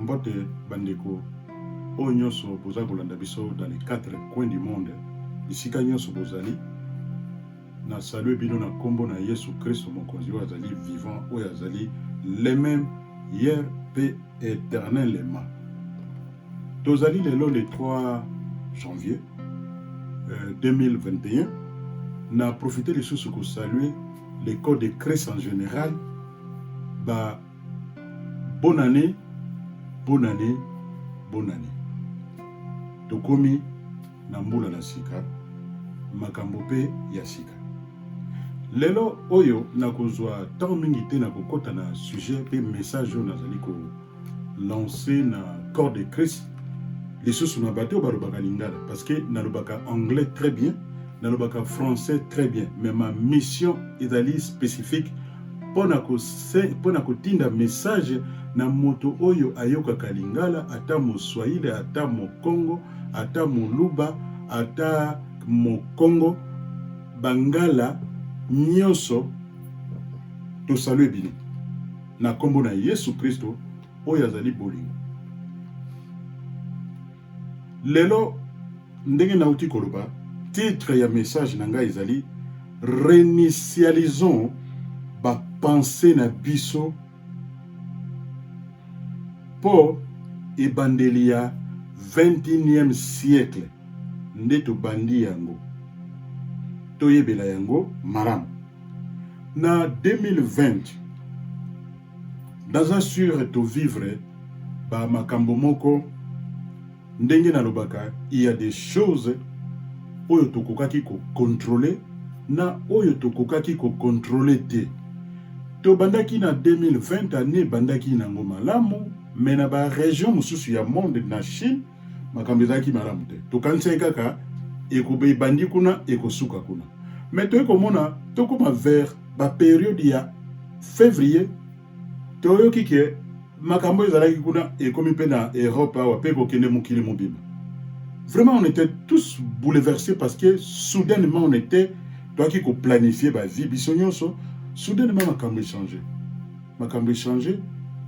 Mbote bandeko oyo nyonso boza kolanda biso dans les 4 coins du monde bisika nyonso bozali na salue bino na kombo na Yesu Kristo mokonzi oyo azali vivant oyo azali les mêmes hier pe éternellement. Tozali lelo le 3 janvier 2021 na profiter de ce que saluer les corps de Christ en général. Bah, bonne année, bonne année, bonne année. Tokomi na mbula na sika, makambo pe ya sika. Lelo oyo na kozwa tant mingi te na kokota na sujet pe message oyo nazali ko lancer na corps de Christ. Les sous na bateau balobaka lingala parce que nalobaka anglais très bien, nalobaka français très bien, mais ma mission est spécifique pour na kotinda message na moto oyo ayokaka lingala ata mo Swahili ata mo Congo ata mo Luba ata mo Congo bangala nyonso to salue bino na kombo na Yesu Kristo oyo azali bolingo. Lelo ndenge nauti koloba titre ya message nanga ezali réinitialisons ba pensée na biso pour ebandeli ya 21e siècle nde tobandi yango toyebela yango malamu na 2020 dans sur to vivre ba makambo moko ndenge na lobaka il y a des choses oyo tokokaki ko contrôler na oyo tokokaki ko contrôler te. To bandaki na 2020 année bandaki na ngomalamu mais na ba région mususu ya monde na Chine makambo ezaki malamu te. To kanisa kaka ekobe bandi kuna ekosuka kuna. Mais to ekomona to koma vers ba période ya février to yoki ke makambo ezalaki kuna ekomi pe na Europe wa pe kokende mukili mobima. Vraiment on était tous bouleversés parce que soudainement on était toi qui planifier ba vie biso nyonso soudainement makambo changé. Makambo changé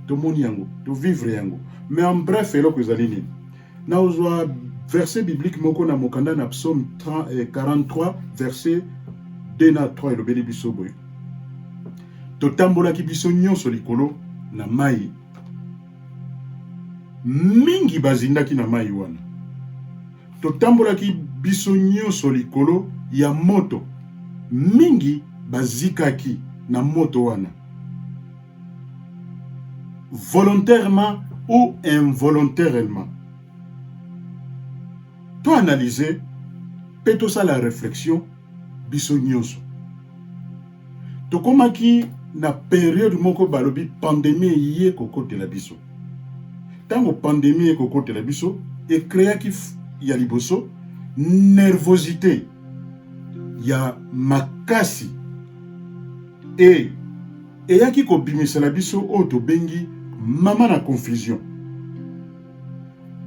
to moni yango to vivre yango. Mais en bref eloko ezali nini. Na ozwa verset biblique moko na mokanda na psaume 43 verset 2 na 3 elobeli biso boye. To tambola ki biso nyonso likolo na mai mingi bazindaki na mai wana. To tambola ki biso nyonso likolo ya moto mingi bazikaki na moto wana. Volontairement ou involontairement. To analyser peto sa la réflexion biso nyonso. To komaki na période moko balobi pandémie yé kokote la biso. Tango pandémie kokote la biso et créa ki ya liboso nervosité ya makasi et yaki ko bimisa la biso o to bengi mama na confusion.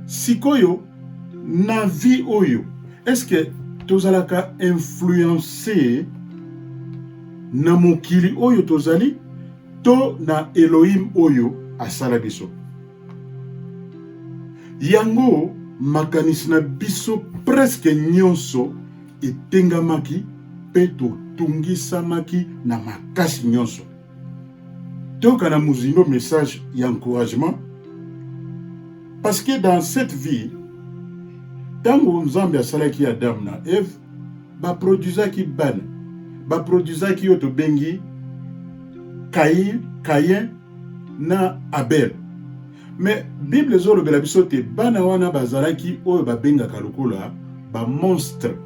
Sikoyo na vie oyo est-ce que tozalaka influencer na mokili oyo tozali to na Elohim oyo asala biso. Yango makanisi na biso presque nyonso etengamaki pe totungisamaki na makasi nyonso. Toka na muzindo message et encouragement parce que dans cette vie tango Nzambe asalaki Adam na Eve ba produisaki bana ba produisaki oto bengi Caïn na Abel. Mais Bible zolo bela biso te bana wana bazalaki oyo babengaka lokola ba monstre.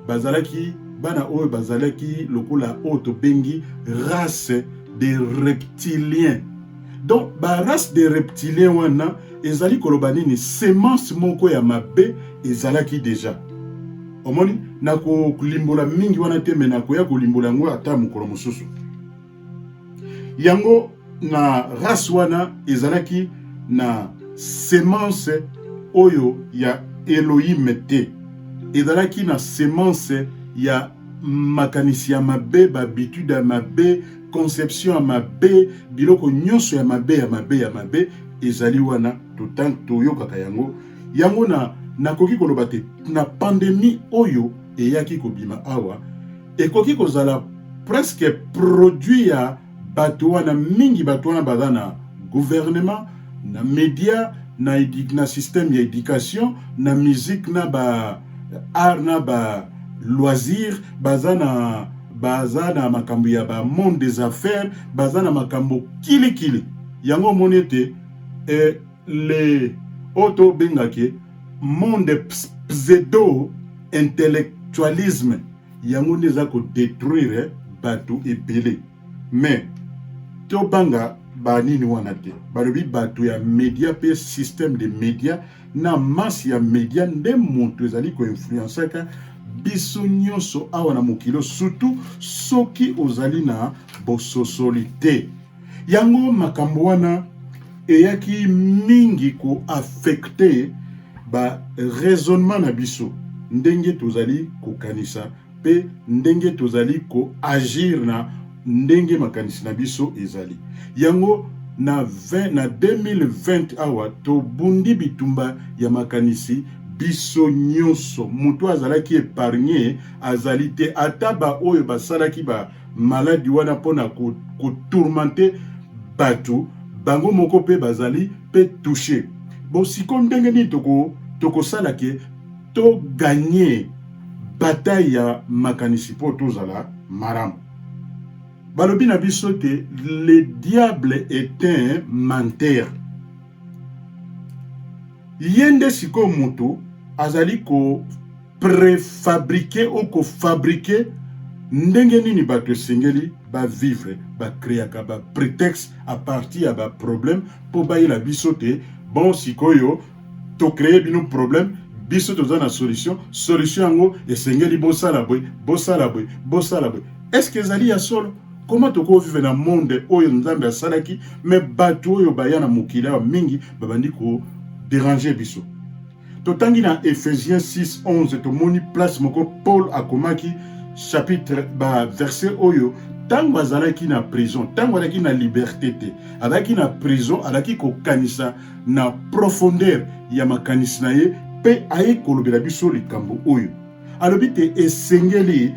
Bazalaki bana oyo bazalaki lokola oto bengi race des reptiliens. Donc ba race des reptiliens wana ezali kolobani ni semence moko ya mabe ezalaki déjà. Omoni na ko limbola mingi wana te mena ko ya ko limbola ngo ata mukolo mususu. Yango na race wana ezalaki na semence oyo ya Elohim te. Ezalaki na semence ya makanisi ya mabe, habitude ya mabe, conception ya mabe, biloko nyonso ya mabe ezali wana totan toyokaka yango yango nakoki koloba te na pandémie oyo eyaki kobima awa ekoki kozala presque produit ya bato wana mingi bato wana baza na gouvernement na média na système ya éducation na musique na ba art na ba loisir baza na makambo ya ba monde des affaires baza na makambo kilikili yango monete les auto bengake monde pseudo intellectualisme yango neza ko détruire bato ebele mais to banga banini wana te balobi bato ya média pe système de média na masse ya média nde moto ezali ko influenceka biso nyonso awa na mokilo surtout soki ozali na bososoli te yango makambo wana eyaki mingi ko affecte ba raisonnement na biso ndenge tozali kokanisa pe ndenge tozali ko agir na ndenge makanisi na biso ezali yango na 2020 awa tobundi bitumba ya makanisi biso nyonso mutu azalaki épargné azali te ata ba oyo basalaki ba maladi wana mpona kotourmente bato bango moko pe bazali pe touché bon siko ndenge nini tokosala ke to gagner bataille ya makanisi po tozala malamu balobi na biso te le diable est un menteur yende siko moto azali ko préfabriquer ou ko fabriquer ndenge nini bato esengeli ba vivre ba créaka ba prétexte à partir ya ba problème po bayela biso te bon sikoyo to créer bino problème biso toza na solution yango esengeli bosala boy est-ce que ezali ya solo comment toko vivre na monde oyo nzambe asalaki mais bato oyo baya na mokili awa mingi babandi ko déranger biso totangi na Ephésiens 6:11 tomoni place moko Paul akomaki chapitre verset oyo tango azalaki na prison tango azalaki na liberté te azalaki na prison azalaki kokanisa na profondeur ya makanisi na ye pe aye kolobela biso likambo oyo alobi te esengeli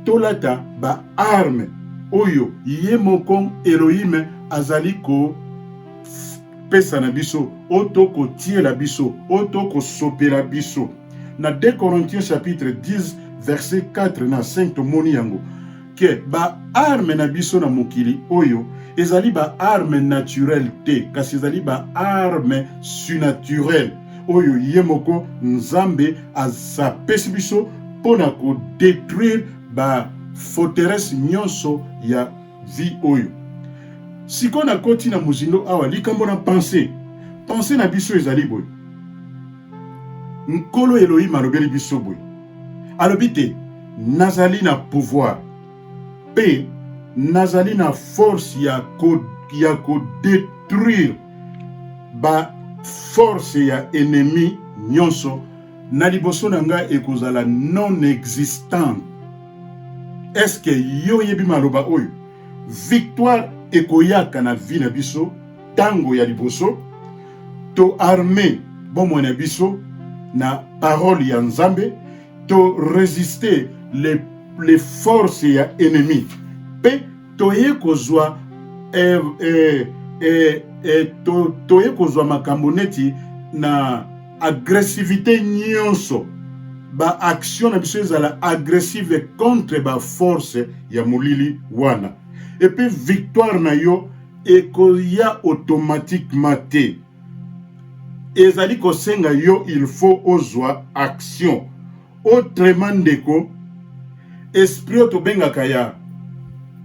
tolata ba arme oyo ye moko Elohim azali ko pesa na biso oto ko tiela biso oto ko sopela biso na 2 Corinthiens chapitre 10 verset 4 na 5 tomoni yango ke ba arme na biso na mokili oyo ezali ba arme naturelle te kasi ezali ba arme surnaturelle oyo ye moko nzambe azapesi biso mpona ko détruire ba forteresse nyonso ya vie oyo siko na koti na muzindo awa likambo na pensée na biso ezali boy nkolo Elohim alobeli biso boy alobi te nazali na pouvoir pe nazali na force ya ko détruire ba force ya ennemi nyonso na liboso na nga ekozala non existant. Est-ce que yo yebi maloba oyo victoire ekoyaka na vie na biso tango ya liboso to armé bomo na biso na parole ya Nzambe to résister les forces ya ennemi pe toye kozwa toye kozwa makambo neti na agressivité nyonso ba action na biso ezala agressive contre ba force ya molili wana et puis victoire na yo ekoya automatiquement te ezali kosenga yo il faut ozwa action autrement ndeko esprit to bengaka ya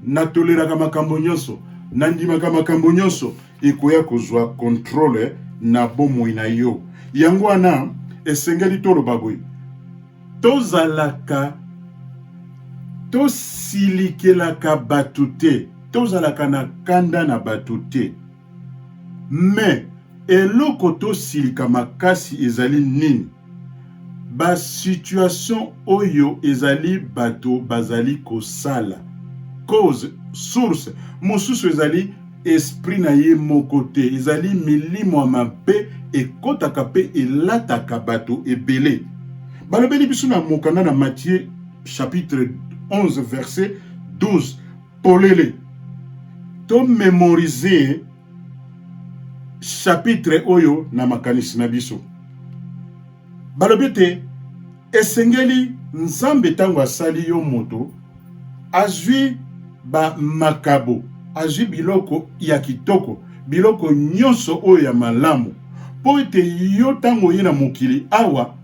natoleraka makambo nyonso nandimaka makambo nyonso ekoya kozwa contrôle na bomoi na yo yango wana esengeli toloba boye tozalaka tosilikelaka bato te tozalaka na kanda na bato te mais eloko tosilika makasi ezali nini ba situation oyo ezali bato bazali kosala cause source mosusu ezali esprit na ye moko te, ezali milimo ya mabe ekotaka mpe elataka bato ebele. Balobeli biso na mokanda na Matthieu chapitre 11 verset 12, polele to mémoriser chapitre oyo na makanisi na biso. Balobi te esengeli nzambe ntango asali yo moto azwi ba makabo, azwi biloko ya kitoko, biloko nyonso oyo ya malamu, po ete yo ntango ye na mokili awa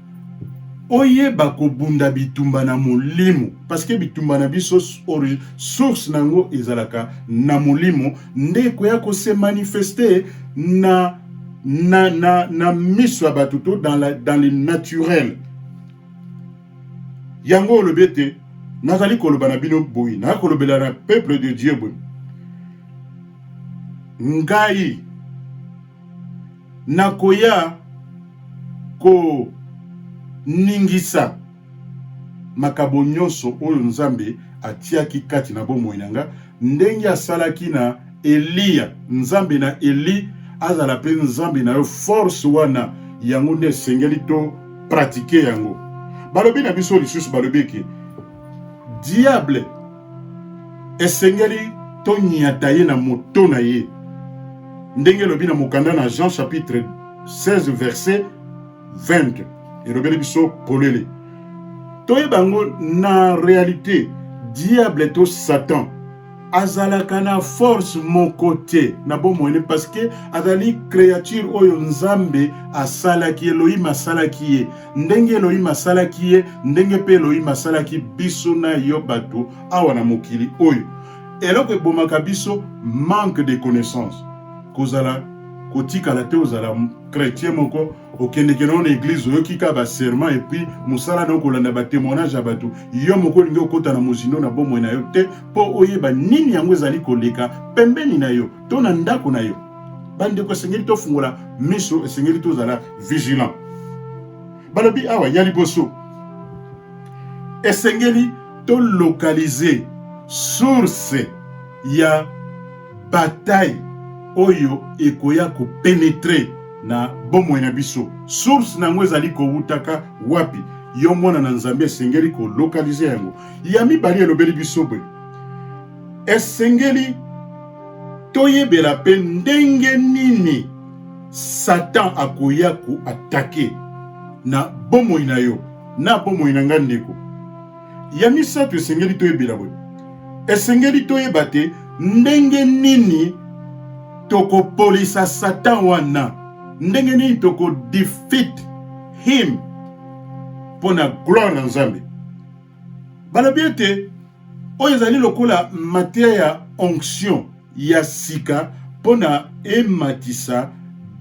oyeba kobunda bitumba na molimo, parce que bitumba na biso source nango ezalaka na molimo, nde koya ko se manifester na miso ya bato to dans le naturel. Yango olobete nazali koloba na bino boyi, na kolobela na peuple de Dieu boyi, ngai nakoya ko ningisa makabo nyonso oyo nzambe atiaki kati na bomoi nanga, ndenge asalaki na Eliya. Nzambe na Eli azala pe nzambe na yo force wana, yango nde esengeli to pratiquer yango. Balobi na biso lisusu balobi ke diable esengeli to nyata ye na moto na ye, ndenge lobi na mokanda na Jean chapitre 16 verset 20. Elobeli biso polele toyebango na réalité diable to Satan azalaka na force moko te na bomoi, parce que azali créature oyo nzambe asalaki, Elohim asalaki ye, ndenge Elohim asalaki ye, ndenge pe Elohim asalaki biso na yo bato awa na mokili oyo. Eloko ebomaka biso manque de connaissance, kozala kotikala te ozala chrétien moko okendeke na église oyokika ba serment et puis musala na kolanda ba témoignage ya bato, yo moko lingi okota na mozindo na bomoi na yo te, po oyeba nini yango ezali koleka pembeni na yo to na ndako na yo. Bandeko esengeli tofungola miso, esengeli tozala vigilant. Balobi awa ya liboso esengeli to localiser source ya bataille oyo ekoya ko pénétrer na bomoi na biso. Source nango ezali kowutaka wapi? Yo mwana na nzambe esengeli ko localiser yango. Ya mibali elobeli biso bwe esengeli toyebela pe ndenge nini Satan akoya ko attaquer na bomoi na yo na bomoi na nga ndeko. Ya misato esengeli toyebela bwe esengeli toyeba te ndenge nini toko polisa Satan wana, ndenge nini toko defeat him pona gloire na nzambe. Balobi ete oyo ezali lokola matière ya onction ya sika pona ematisa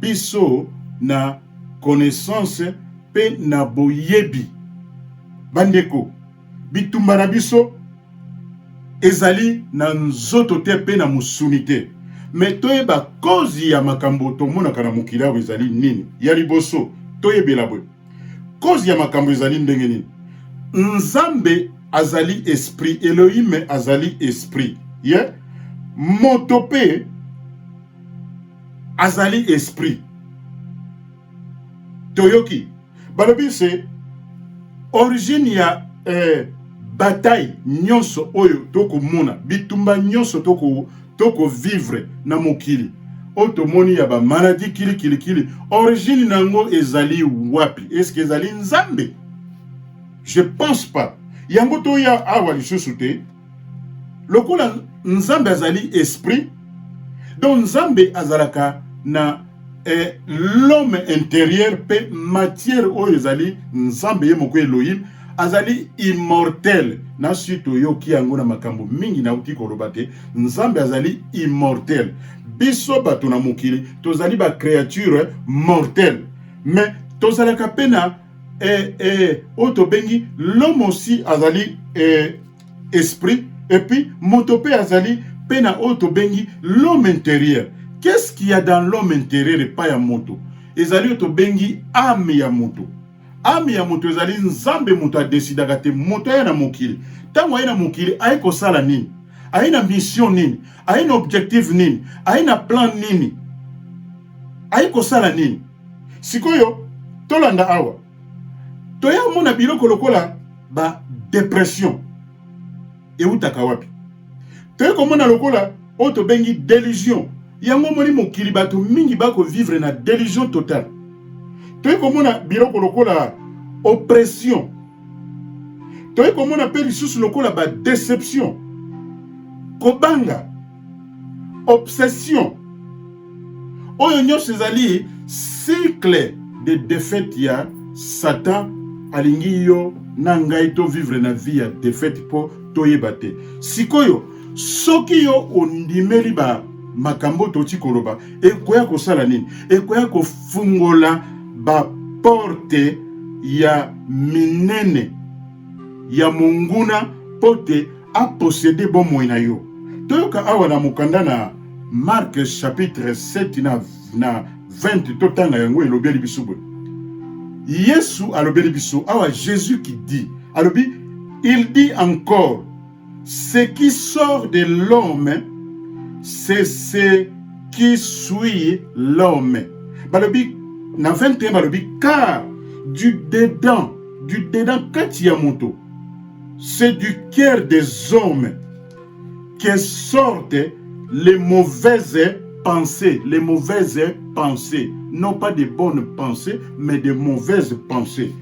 biso na connaissance pe na boyebi. Bandeko bitumba na biso ezali na nzoto te pe na musuni te, mais toyeba kozi ya makambo tomonaka na mokili awa ezali nini. Ya liboso toyebela bwe kozi ya makambo ezali ndenge nini. Nzambe azali esprit, Elohim azali esprit, yeah? Moto pe azali esprit. Toyoki balobi se origine ya bataille nyonso oyo toko mona, bitumba nyonso toko vivre na mokili otomoni ya ba maladie kili origine nango ezali wapi? Est-ce que ezali nzambe? Je pense pas. Yango to ya awa lisusu te, lokola nzambe azali esprit, donc nzambe azalaka na l'homme intérieur pe matière oyo ezali nzambe ye moko Elohim azali immortel. Na suite yoki yango na makambo mingi na uti koloba te, nzambe azali immortel. Biso bato na mokili tozali ba créature mortelle, mais tozalaka pena oto bengi l'homme aussi azali esprit, et puis motope azali pena oto bengi l'homme intérieur. Qu'est-ce qu'il y a dans l'homme intérieur et pas ya moto? Ezali oto bengi âme ya moto. Âme ya moto ezali nzambe moto a décidaka te moto ya na mokili. Tango ya na mokili aye kosala nini? aina mission nini, aina objectif nini, aina plan nini, aiko sala nini. Sikoyo tolanda awa toya mona biloko lokola ba dépression eutaka wapi. Toya komona lokola oto bengi délusion. Yango moni mokili bato mingi bako vivre na délusion totale. Toya komona biloko lokola oppression. Toya komona pe lisusu lokola ba déception. Kobanga, obsession. Oyo nyonso ezali cycle de défaite ya Satan alingi yo na ngai to vivre na vie ya défaite po toyeba te. Sikoyo soki yo ondimeli ba makambo toti koloba ekoya kosala nini? Ekoya kofungola ba porte ya minene ya monguna pote a posséder bomoi na yo. Toyoka awa na mukanda na Marc chapitre 7 na 20 totanga yango elobeli biso boye. Yesu alobeli biso awa Jésus qui dit, alobi, il dit encore, ce qui sort de l'homme, c'est ce qui suit l'homme. Balobi na 21 balobi, car du dedans Katiyamoto, c'est du cœur des hommes que sortent les mauvaises pensées, non pas de bonnes pensées, mais de mauvaises pensées.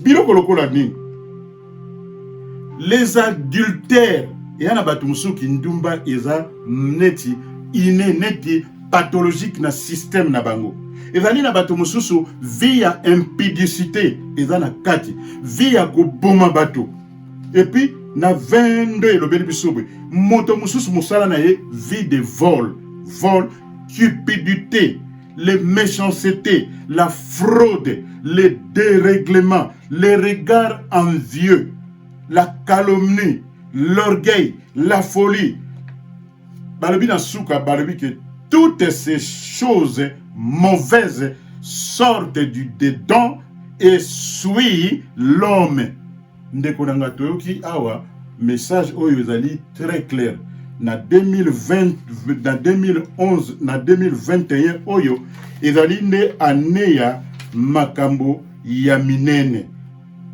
Biloko lokola nini? Les adultères, yana bato musuki ndumba eza neti ine neti pathologique na système na bango. Ezali na bato mususu via impudicité eza na kati, via koboma bato. Et puis na 22 elobeli bisobwe moto mususu musala na ye vie de vol, cupidité, les méchancetés, la fraude, les dérèglements, les regards envieux, la calomnie, l'orgueil, la folie. Balobi na souka balobi que toutes ces choses mauvaises sortent du dedans et suivent l'homme. Ndeko nanga toyoki awa message oyo ezali très clair. Na 2020, na 2011, na 2021 oyo ezali nde année ya makambo ya minene.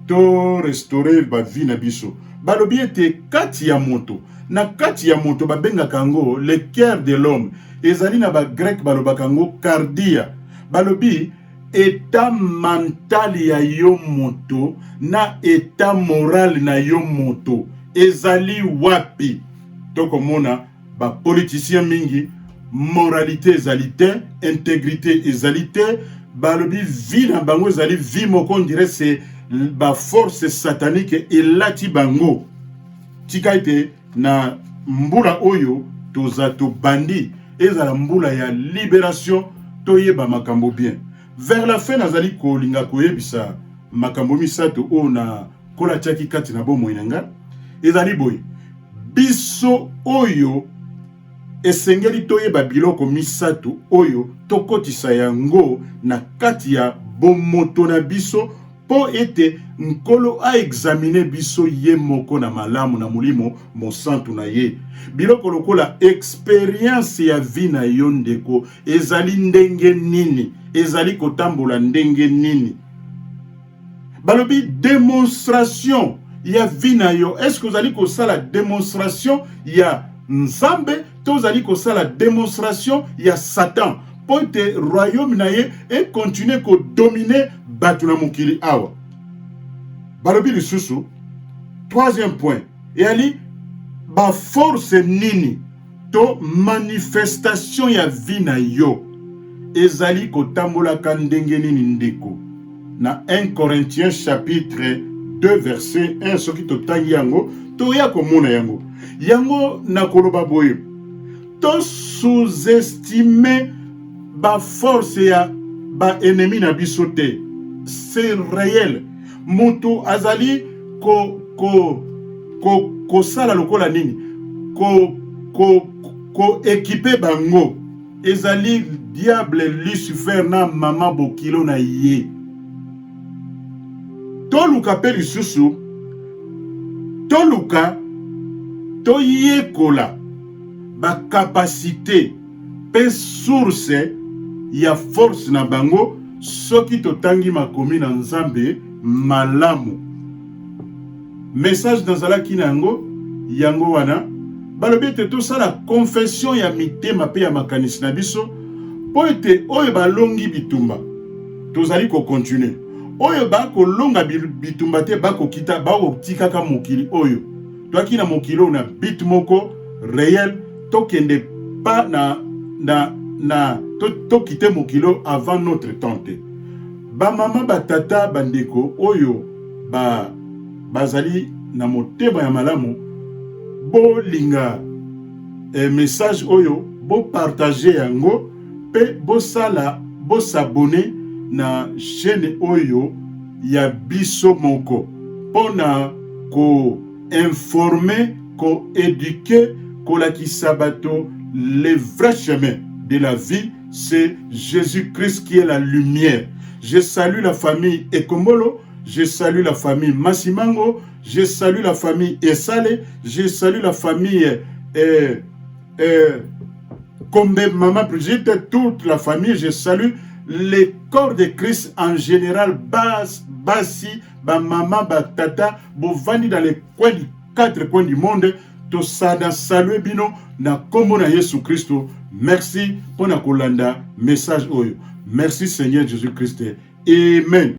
To restaurer ba vie na biso. Balobi ete kati ya moto. Na kati ya moto babengaka yango le cœur de l'homme. Ezali na ba grec balobaka yango cardia. Balobi état mental ya yo moto na état moral na yo moto ezali wapi. Toko mona ba politicien mingi moralité ezali te, intégrité ezali te, balobi vie na bango ezali vie moko on dirait c'est ba force satanique elati bango. Tika ete na mbula oyo toza to bandi ezala mbula ya libération toyeba makambo bien. Vers la fin nazali kolinga koyebisa makambo misato o na kola tiaki kati na bomo inanga ezali boy biso oyo esengeli toyeba biloko misato oyo tokotisa yango na kati ya bomoto na biso po ete nkolo a examiner biso ye moko na malamu na mulimo mosantu na ye. Biloko lokola experience ya vie na yo ndeko ezali ndenge nini, ezali kotambola ndenge nini. Balobi démonstration ya vie na yo, est-ce que ozali kosala démonstration ya Nzambe to ozali kosala démonstration ya Satan po ete royaume na ye et continuer ko dominer batu na mokili awa. Balobi lisusu troisième point yali ba force nini to manifestation ya vie na yo ezali kotambola ka ndenge nini ndeko. Na 1 Corinthiens chapitre 2 verset 1 soki totangi yango toya komona yango yango na koloba boye to sous-estimer ba force ya ba ennemi na biso te. C'est réel. Moto azali ko sala lokola nini ko équiper bango ezali diable Lucifer na mama bokilo na ye. Toluka pe lisusu toluka toyekola ba capacité pe source ya force na bango soki totangi makomi na Nzambe malamu. Message nazalaki na yango wana balobi ete tosala confession ya mitema pe ya makanisi na biso po ete oyo balongi bitumba tozali kocontinue, oyo bakolonga bitumba te bakokita bakotikaka mokili oyo toaki na mokili oyo na bit moko réel tokende pa tokite mokili avant notre temps te. Bamama batata bandeko oyo bazali na motema ya malamu bolinga message oyo bo partager yango pe bosala bosabone na chaîne oyo ya biso moko pona ko informer, ko éduquer, ko lakisa bato le vrai chemin de la vie, c'est Jésus-Christ qui est la lumière. Je salue la famille Ekombolo, je salue la famille Massimango, je salue la famille Essale, je salue la famille Kombe Maman Brigitte, toute la famille, je salue les corps de Christ en général, Basi, Maman, Tata, Bovani dans les coins du 4 coins du monde, to sada salue bino na kombo na Yesu Christo. Merci pour na kolanda message oyo. Merci Seigneur Jésus-Christ. Amen.